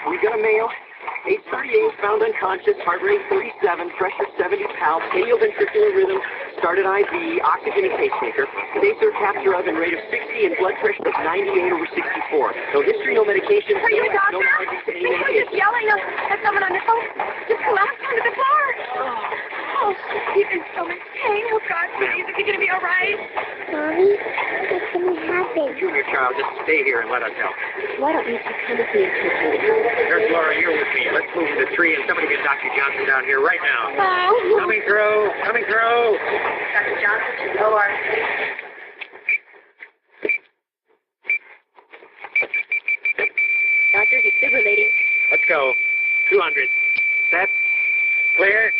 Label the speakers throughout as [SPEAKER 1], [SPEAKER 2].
[SPEAKER 1] We got a male, age 38, found unconscious, heart rate 37, pressure 70 pounds, ventricular rhythm, started IV, oxygen and pacemaker. Today, sir, capture of and rate of 60 and blood pressure of 98/64. No history, no medication.
[SPEAKER 2] Are you a doctor?
[SPEAKER 1] No allergies to any
[SPEAKER 2] You're
[SPEAKER 1] medication.
[SPEAKER 2] just yelling at someone on the phone. Just collapsed onto the floor. Oh, he's in so much pain. Oh, God, please, is he going to be all right?
[SPEAKER 3] Mommy, what's going to happen?
[SPEAKER 1] Junior child, just stay here and let us help.
[SPEAKER 3] Why don't you just come with me and take me?
[SPEAKER 1] There's Laura, you're with me. Let's move to the tree and somebody get Dr. Johnson down here right now.
[SPEAKER 2] Oh.
[SPEAKER 1] Coming through, coming through.
[SPEAKER 2] Dr. Johnson to OR.
[SPEAKER 3] Doctor, he's defibrillating.
[SPEAKER 1] Let's go. 200. Set. Clear.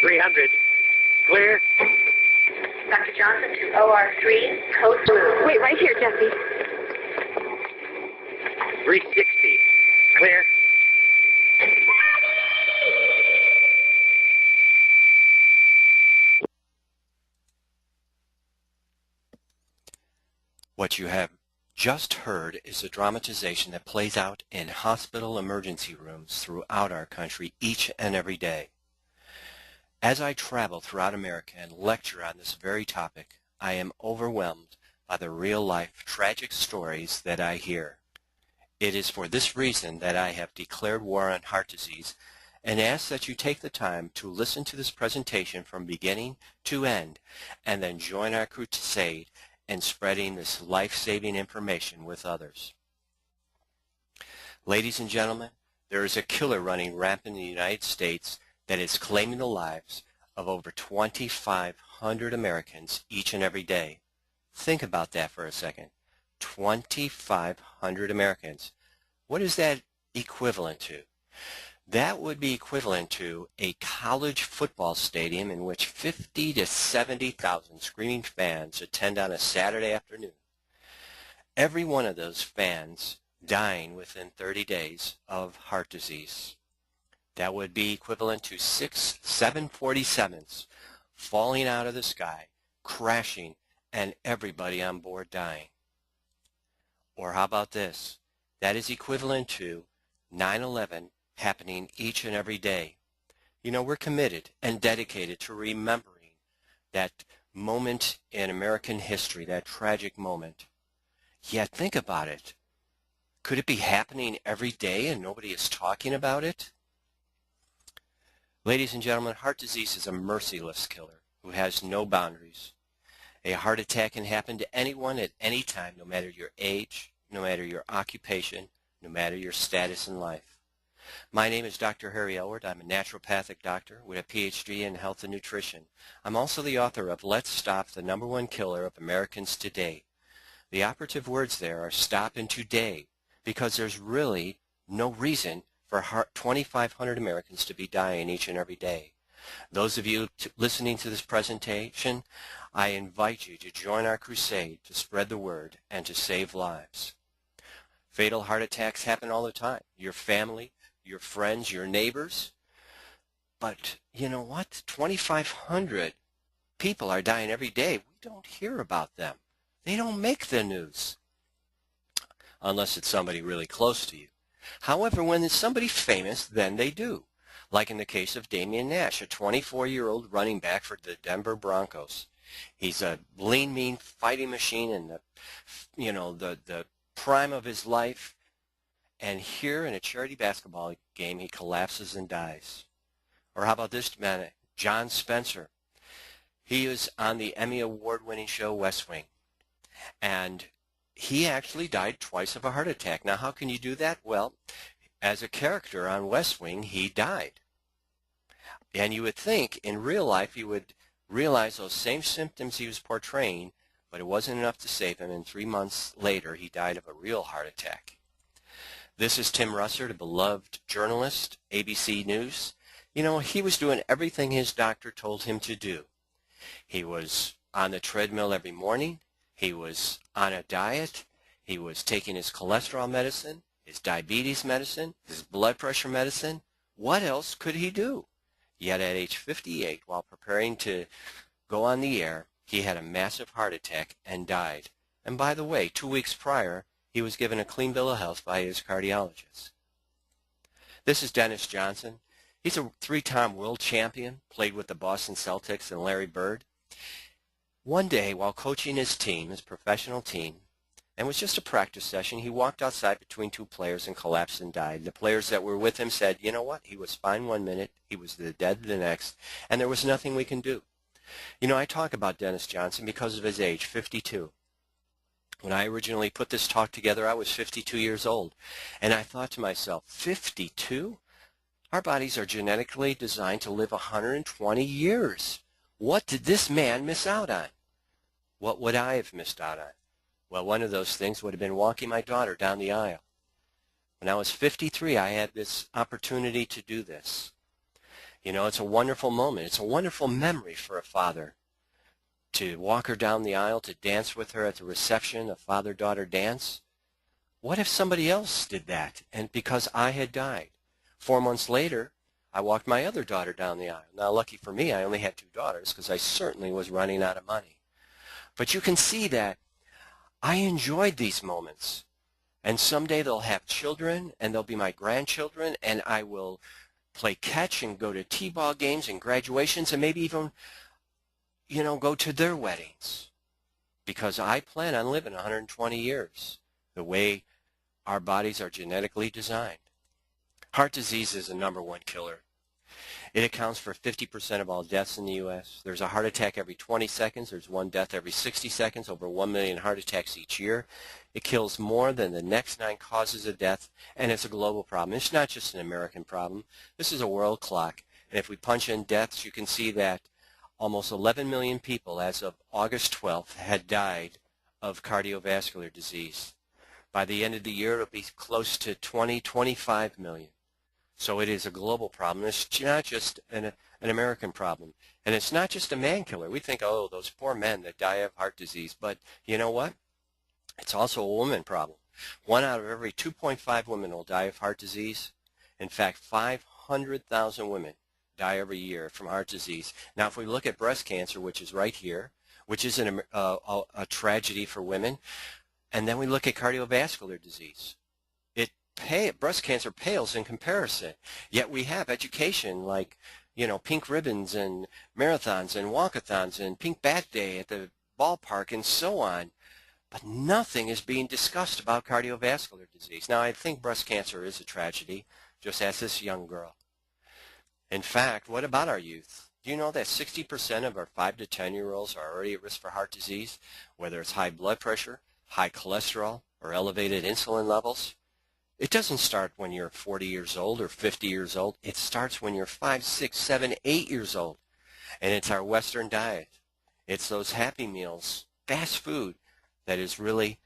[SPEAKER 1] 300. Clear.
[SPEAKER 2] Dr. Johnson to OR 3, code blue.
[SPEAKER 3] Wait right here, Jesse.
[SPEAKER 1] 360. Clear.
[SPEAKER 4] What you have just heard is a dramatization that plays out in hospital emergency rooms throughout our country each and every day. As I travel throughout America and lecture on this very topic, I am overwhelmed by the real-life tragic stories that I hear. It is for this reason that I have declared war on heart disease and ask that you take the time to listen to this presentation from beginning to end and then join our crusade in spreading this life-saving information with others. Ladies and gentlemen, there is a killer running rampant in the United States that is claiming the lives of over 2,500 Americans each and every day. Think about that for a second. 2,500 Americans. What is that equivalent to? That would be equivalent to a college football stadium in which 50 to 70,000 screaming fans attend on a Saturday afternoon. Every one of those fans dying within 30 days of heart disease. That would be equivalent to 6 747s falling out of the sky, crashing, and everybody on board dying. Or how about this? That is equivalent to 9/11 happening each and every day. You know, we're committed and dedicated to remembering that moment in American history, that tragic moment. Yet think about it. Could it be happening every day and nobody is talking about it? Ladies and gentlemen, heart disease is a merciless killer who has no boundaries. A heart attack can happen to anyone at any time, no matter your age, no matter your occupation, no matter your status in life. My name is Dr. Harry Elward. I'm a naturopathic doctor with a PhD in health and nutrition. I'm also the author of Let's Stop the #1 Killer of Americans Today. The operative words there are stop and today, because there's really no reason for 2,500 Americans to be dying each and every day. Those of you listening to this presentation, I invite you to join our crusade to spread the word and to save lives. Fatal heart attacks happen all the time. Your family, your friends, your neighbors. But you know what? 2,500 people are dying every day. We don't hear about them. They don't make the news. Unless it's somebody really close to you. However, when it's somebody famous, then they do. Like in the case of Damian Nash, a 24-year-old running back for the Denver Broncos. He's a lean, mean fighting machine in the prime of his life. And here in a charity basketball game, he collapses and dies. Or how about this man, John Spencer? He was on the Emmy Award-winning show West Wing. And he actually died twice of a heart attack. Now, how can you do that? Well, as a character on West Wing, he died. And you would think in real life he would realize those same symptoms he was portraying, but it wasn't enough to save him, and 3 months later he died of a real heart attack. This is Tim Russert, a beloved journalist, ABC News. You know, he was doing everything his doctor told him to do. He was on the treadmill every morning. He was on a diet. He was taking his cholesterol medicine, his diabetes medicine, his blood pressure medicine. What else could he do? Yet at age 58, while preparing to go on the air, he had a massive heart attack and died. And by the way, 2 weeks prior, he was given a clean bill of health by his cardiologist. This is Dennis Johnson. He's a three-time world champion, played with the Boston Celtics and Larry Bird. One day, while coaching his team, his professional team, and it was just a practice session, he walked outside between two players and collapsed and died. The players that were with him said, you know what, he was fine 1 minute, he was dead the next, and there was nothing we can do. You know, I talk about Dennis Johnson because of his age, 52. When I originally put this talk together, I was 52 years old, and I thought to myself, 52? Our bodies are genetically designed to live 120 years. What did this man miss out on? What would I have missed out on? Well, one of those things would have been walking my daughter down the aisle. When I was 53, I had this opportunity to do this. You know, it's a wonderful moment. It's a wonderful memory for a father to walk her down the aisle, to dance with her at the reception, a father-daughter dance. What if somebody else did that, and because I had died? 4 months later, I walked my other daughter down the aisle. Now, lucky for me, I only had 2 daughters because I certainly was running out of money. But you can see that I enjoyed these moments. And someday they'll have children, and they'll be my grandchildren, and I will play catch and go to t-ball games and graduations and maybe even, you know, go to their weddings. Because I plan on living 120 years, the way our bodies are genetically designed. Heart disease is the #1 killer. It accounts for 50% of all deaths in the U.S. There's a heart attack every 20 seconds. There's one death every 60 seconds, over 1 million heart attacks each year. It kills more than the next 9 causes of death, and it's a global problem. It's not just an American problem. This is a world clock. And if we punch in deaths, you can see that almost 11 million people as of August 12th had died of cardiovascular disease. By the end of the year, it'll be close to 25 million. So it is a global problem. It's not just an American problem. And it's not just a man killer. We think, oh, those poor men that die of heart disease. But you know what? It's also a woman problem. 1 out of every 2.5 women will die of heart disease. In fact, 500,000 women die every year from heart disease. Now, if we look at breast cancer, which is right here, which is a tragedy for women, and then we look at cardiovascular disease, breast cancer pales in comparison. Yet we have education like, you know, pink ribbons and marathons and walkathons and pink bat day at the ballpark and so on. But nothing is being discussed about cardiovascular disease. Now, I think breast cancer is a tragedy, just ask this young girl. In fact, what about our youth? Do you know that 60% of our 5 to 10-year-olds are already at risk for heart disease, whether it's high blood pressure, high cholesterol, or elevated insulin levels? It doesn't start when you're 40 years old or 50 years old. It starts when you're 5, 6, 7, 8 years old. And it's our Western diet. It's those Happy Meals, fast food, that is really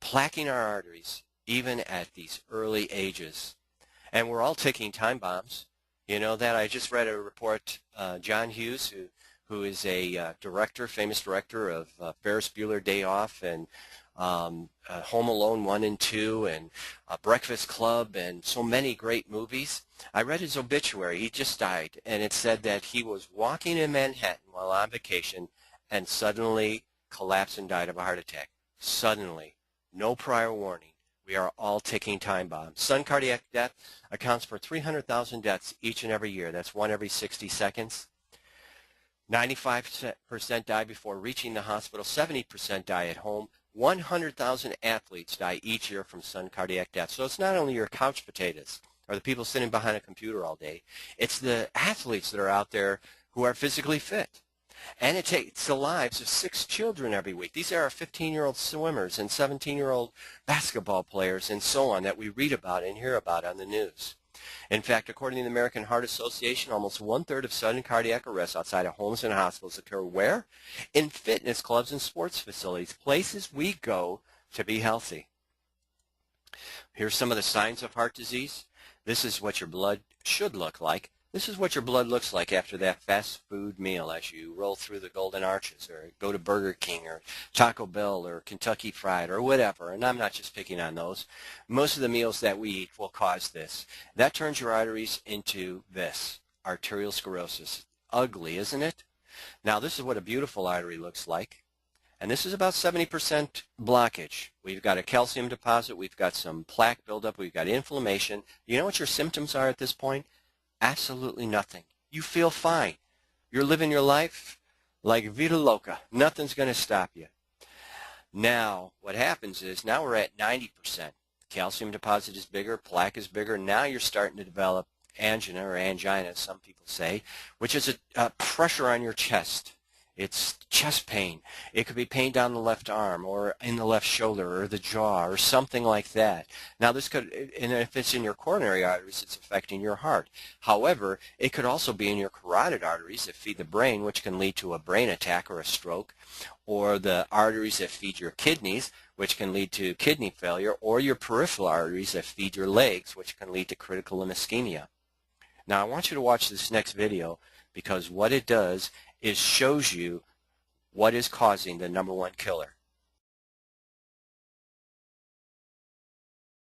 [SPEAKER 4] plaquing our arteries, even at these early ages. And we're all taking time bombs. You know that? I just read a report, John Hughes, who is a famous director of Ferris Bueller Day Off and Home Alone 1 and 2 and Breakfast Club and so many great movies. I read his obituary. He just died, and it said that he was walking in Manhattan while on vacation and suddenly collapsed and died of a heart attack. Suddenly. No prior warning. We are all ticking time bombs. Sudden cardiac death accounts for 300,000 deaths each and every year. That's 1 every 60 seconds. 95% die before reaching the hospital. 70% die at home. 100,000 athletes die each year from sudden cardiac death. So it's not only your couch potatoes or the people sitting behind a computer all day. It's the athletes that are out there who are physically fit. And it takes the lives of 6 children every week. These are our 15-year-old swimmers and 17-year-old basketball players and so on that we read about and hear about on the news. In fact, according to the American Heart Association, almost 1/3 of sudden cardiac arrests outside of homes and hospitals occur where? In fitness clubs and sports facilities, places we go to be healthy. Here's some of the signs of heart disease. This is what your blood should look like. This is what your blood looks like after that fast food meal as you roll through the Golden Arches or go to Burger King or Taco Bell or Kentucky Fried or whatever. And I'm not just picking on those. Most of the meals that we eat will cause this. That turns your arteries into this, arterial sclerosis. Ugly, isn't it? Now, this is what a beautiful artery looks like. And this is about 70% blockage. We've got a calcium deposit, we've got some plaque buildup, we've got inflammation. You know what your symptoms are at this point? Absolutely nothing. You feel fine. You're living your life like vida loca. Nothing's going to stop you. Now, what happens is, now we're at 90%. Calcium deposit is bigger, plaque is bigger. Now you're starting to develop angina, or angina, as some people say, which is a pressure on your chest. It's chest pain. It could be pain down the left arm or in the left shoulder or the jaw or something like that. Now this could, and if it's in your coronary arteries, it's affecting your heart. However, it could also be in your carotid arteries that feed the brain, which can lead to a brain attack or a stroke, or the arteries that feed your kidneys, which can lead to kidney failure, or your peripheral arteries that feed your legs, which can lead to critical limb ischemia. Now I want you to watch this next video, because what it does is shows you what is causing the #1 killer.